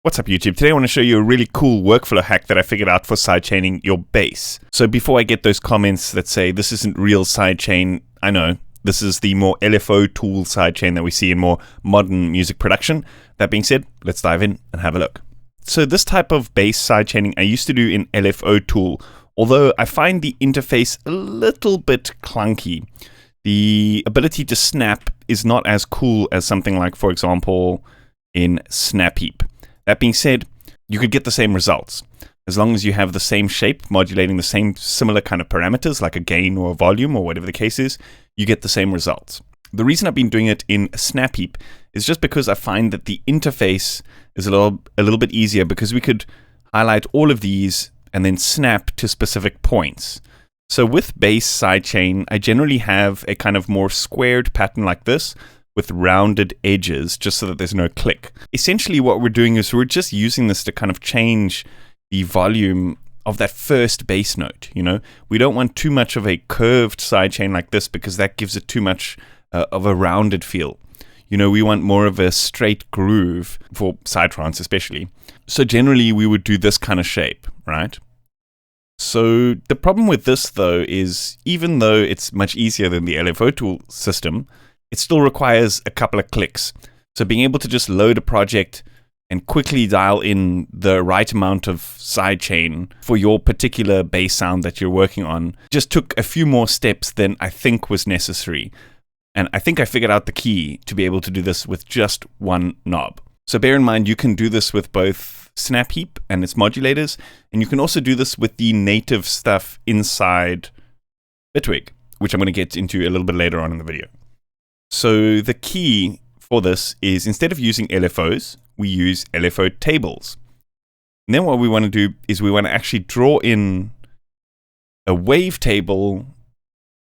What's up YouTube? Today I want to show you a really cool workflow hack that I figured out for sidechaining your bass. So before I get those comments that say this isn't real sidechain, I know this is the more LFO tool sidechain that we see in more modern music production. That being said, let's dive in and have a look. So this type of bass sidechaining I used to do in LFO tool, although I find the interface a little bit clunky. The ability to snap is not as cool as something like, for example, in Snap Heap. That being said, you could get the same results. As long as you have the same shape, modulating the same similar kind of parameters, like a gain or a volume or whatever the case is, you get the same results. The reason I've been doing it in Snap Heap is just because I find that the interface is a little bit easier, because we could highlight all of these and then snap to specific points. So with bass sidechain, I generally have a kind of more squared pattern like this, with rounded edges, just so that there's no click. Essentially what we're doing is we're just using this to kind of change the volume of that first bass note, you know? We don't want too much of a curved sidechain like this, because that gives it too much of a rounded feel. You know, we want more of a straight groove for sidetrance especially. So generally we would do this kind of shape, right? So the problem with this though is, even though it's much easier than the LFO tool system, it still requires a couple of clicks. So being able to just load a project and quickly dial in the right amount of sidechain for your particular bass sound that you're working on just took a few more steps than I think was necessary. And I think I figured out the key to be able to do this with just one knob. So bear in mind, you can do this with both Snap Heap and its modulators, and you can also do this with the native stuff inside Bitwig, which I'm going to get into a little bit later on in the video. So the key for this is, instead of using LFOs, we use LFO tables. And then what we want to do is we want to actually draw in a wave table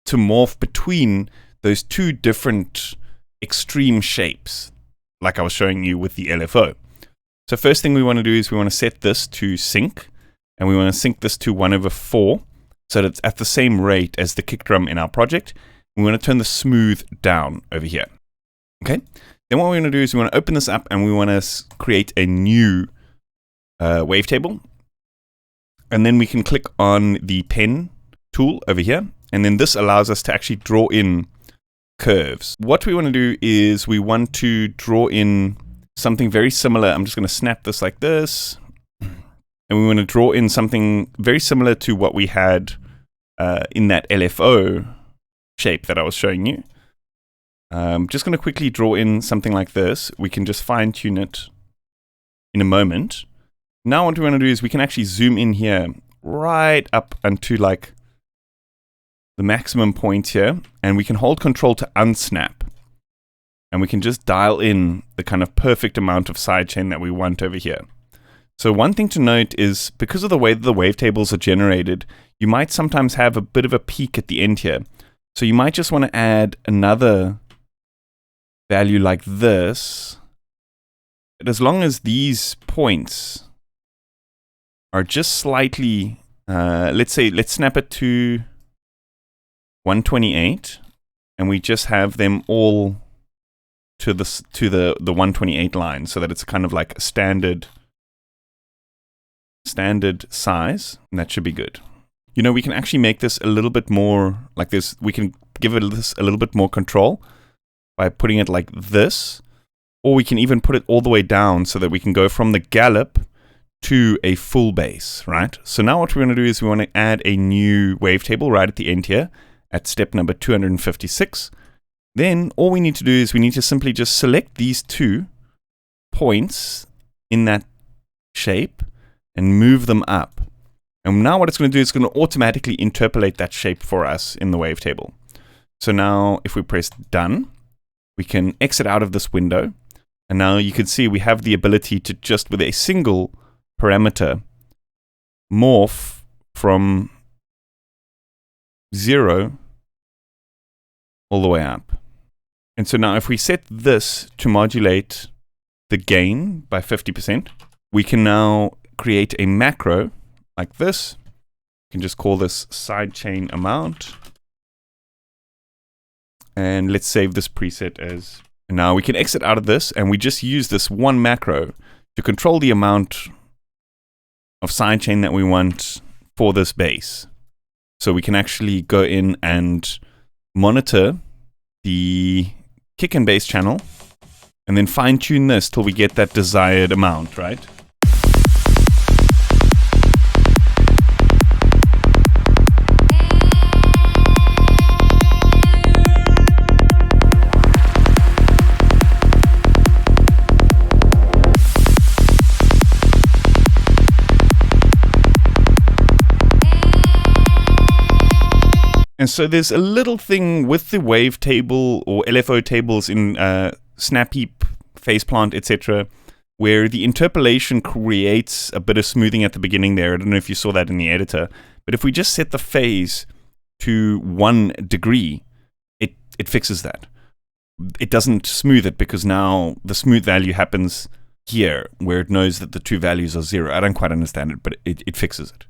to morph between those two different extreme shapes, like I was showing you with the LFO. So first thing we want to do is we want to set this to sync, and we want to sync this to 1/4, so that it's at the same rate as the kick drum in our project. We want to turn the smooth down over here. Okay. Then what we're going to do is we want to open this up, and we want to create a new wavetable. And then we can click on the pen tool over here. And then this allows us to actually draw in curves. What we want to do is we want to draw in something very similar. I'm just going to snap this like this. And we want to draw in something very similar to what we had in that LFO shape that I was showing you. Just going to quickly draw in something like this. We can just fine tune it in a moment. Now what we want to do is we can actually zoom in here right up unto like the maximum point here, and we can hold control to unsnap, and we can just dial in the kind of perfect amount of sidechain that we want over here. So one thing to note is, because of the way that the wavetables are generated, you might sometimes have a bit of a peak at the end here. So you might just want to add another value like this. But as long as these points are just slightly, let's snap it to 128, and we just have them all to the 128 line, so that it's kind of like a standard size, and that should be good. You know, we can actually make this a little bit more like this. We can give it this a little bit more control by putting it like this, or we can even put it all the way down so that we can go from the gallop to a full bass, right? So now what we want to do is we want to add a new wavetable right at the end here at step number 256. Then all we need to do is we need to simply just select these 2 points in that shape and move them up. And now what it's going to do is it's going to automatically interpolate that shape for us in the wavetable. So now if we press done, we can exit out of this window. And now you can see we have the ability to just, with a single parameter, morph from 0 all the way up. And so now if we set this to modulate the gain by 50%, we can now create a macro like this. You can just call this sidechain amount. And let's save this preset as, and now we can exit out of this, and we just use this one macro to control the amount of sidechain that we want for this base. So we can actually go in and monitor the kick and base channel and then fine tune this till we get that desired amount, right? And so there's a little thing with the wave table or LFO tables in Snapheap, Faceplant, etc., where the interpolation creates a bit of smoothing at the beginning there. I don't know if you saw that in the editor. But if we just set the phase to 1 degree, it fixes that. It doesn't smooth it because now the smooth value happens here, where it knows that the two values are 0. I don't quite understand it, but it fixes it.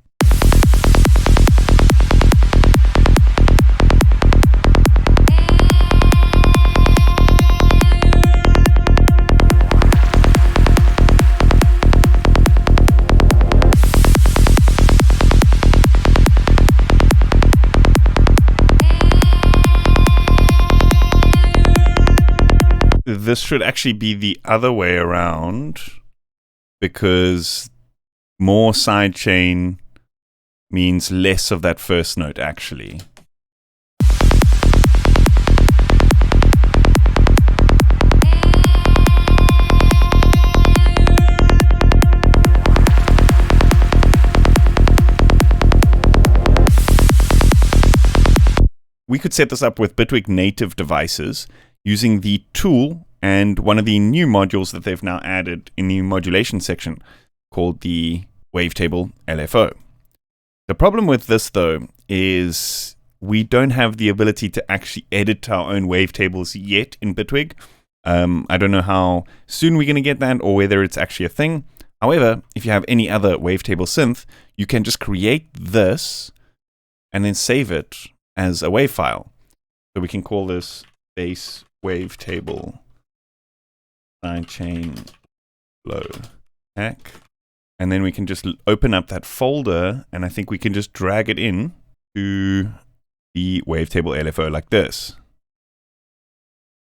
This should actually be the other way around, because more sidechain means less of that first note, actually. We could set this up with Bitwig native devices using the tool and one of the new modules that they've now added in the modulation section called the wavetable LFO. The problem with this, though, is we don't have the ability to actually edit our own wavetables yet in Bitwig. I don't know how soon we're going to get that or whether it's actually a thing. However, if you have any other wavetable synth, you can just create this and then save it as a wave file. So we can call this base wavetable sidechain flow hack, and then we can just open up that folder, and I think we can just drag it in to the wavetable LFO like this.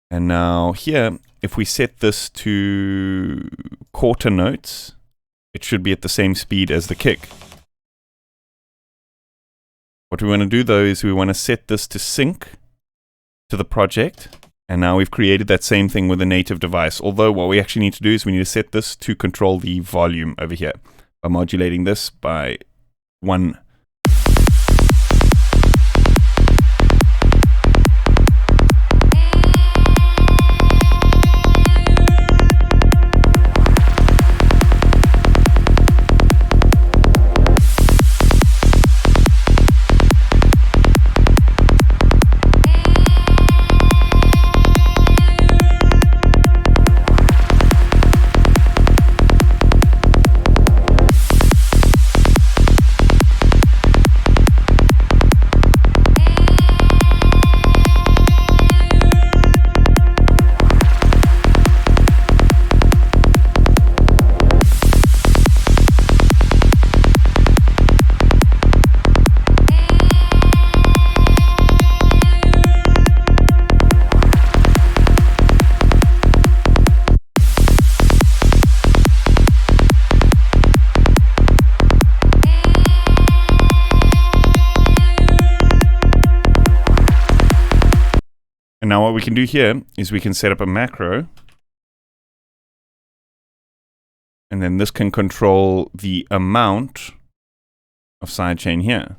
And now here, if we set this to quarter notes, it should be at the same speed as the kick. What we want to do, though, is we want to set this to sync to the project. And now we've created that same thing with a native device. Although what we actually need to do is we need to set this to control the volume over here by modulating this by 1. And now what we can do here is we can set up a macro, and then this can control the amount of sidechain here.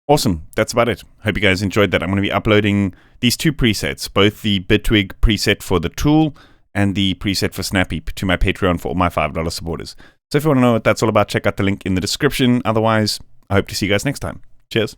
Awesome. That's about it. Hope you guys enjoyed that. I'm going to be uploading these 2 presets, both the Bitwig preset for the tool and the preset for Snappy, to my Patreon for all my $5 supporters. So if you want to know what that's all about, check out the link in the description. Otherwise, I hope to see you guys next time. Cheers.